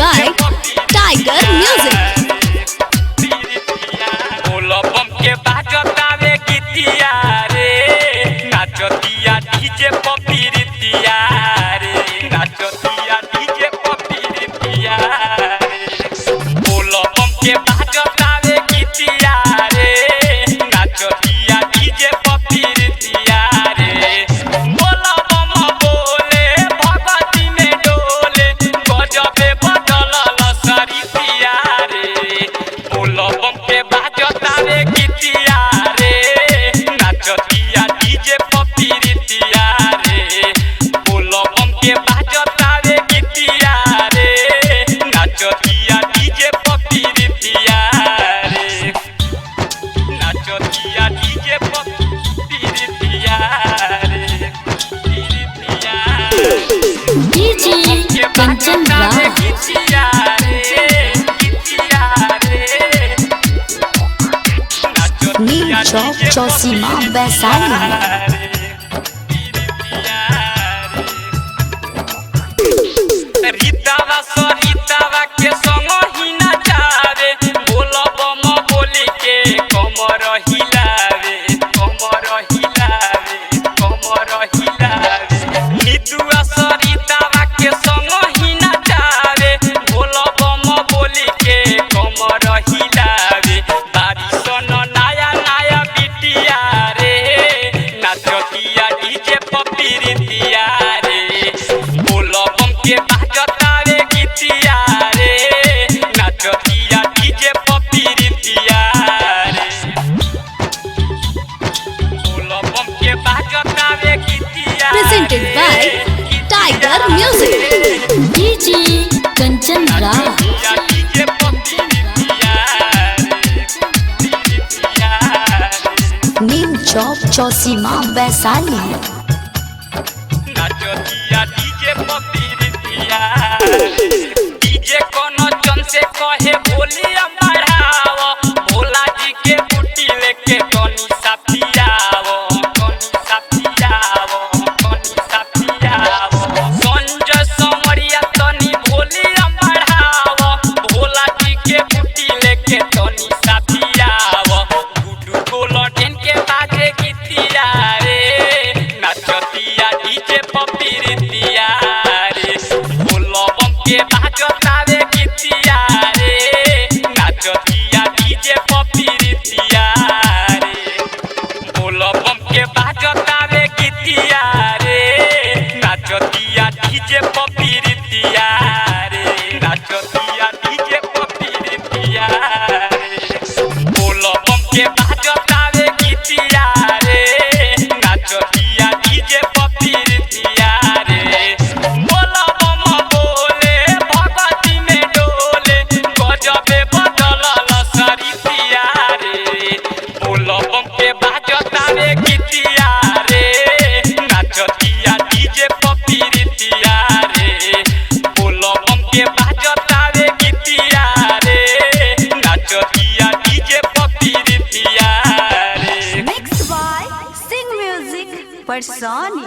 by Tiger Music. बोलबम के बाजतावे गीतिया रे नाचतिया डीजे पपीरितिया रे नाचतिया डीजे पपीरितिया रे बोलबम के बाजतावे गीतिया रे नाचतिया डीजे पपीरितिया रे बोलबम बोले भगती में डोले गजबे बदलल सरितिया रे बोलबम के बाजतावे गीतिया रे नाचतिया डीजे पपीरितिया रे बोलबम के बाजतावे गीतिया रे नाचतिया डीजे पपीरितिया रे नाचतिया डीजे पपीरितिया रे पीरितिया DJ Kanchan Rao. गीतिया रे गीतिया रे Neem Chowk Chausima Vaishali. रीतावा सरितावा के संग ही नचावे बोलबम बोली के कमर हिलावे कमर हिलावे कमर हिलावे नीतुआ सरितावा के संग ही नचावे बोलबम बोली के कमर हिलावे बारिश न नया नया बिटिया रे नाचतिया डीजे पपीरितिया रे बोलबम के बाजतावे गीतिया रे नाचतिया डीजे पपीरितिया रे बोलबम के बाजतावे गीतिया Presented by Tiger Music. DJ Kanchan Rao. DJ पपीरितिया रे पीरितिया रे Neem Chowk Chausima Vaishali. नाचतिया डीजे पपीरितिया डीजे कोनो चन से कहे बोलिया बढ़ाओ भोला जी के बूटी लेके कनी साथियाओ कनी साथियाओ कनी साथियाओ संजय समरिया तनी बोलिया बढ़ाओ भोला जी के बूटी लेके कनी साथियाओ गुडू गोलटेन के बाजे गीतिया रे नाचतिया डीजे पपीरितिया रे बोलबम के बाजतावे गीतिया रे नाचतिया डीजे पपीरितिया रे बोलबम के बाजतावे गीतिया रे नाचतिया डीजे पपीरितिया रे नाचतिया डीजे पपीरितिया रे बोलबम के बाजतावे गीतिया रे नाचतिया डीजे पपीरितिया रे बोलबम बोले भगती में डोले गजबे बदलल सरितिया रे बोलबम के बाजतावे गीतिया रे नाचतिया डीजे पपीरितिया रे बोलबम के बाजतावे गीतिया रे नाचतिया डीजे पपीरितिया रे Mixed by Sing Music Personi.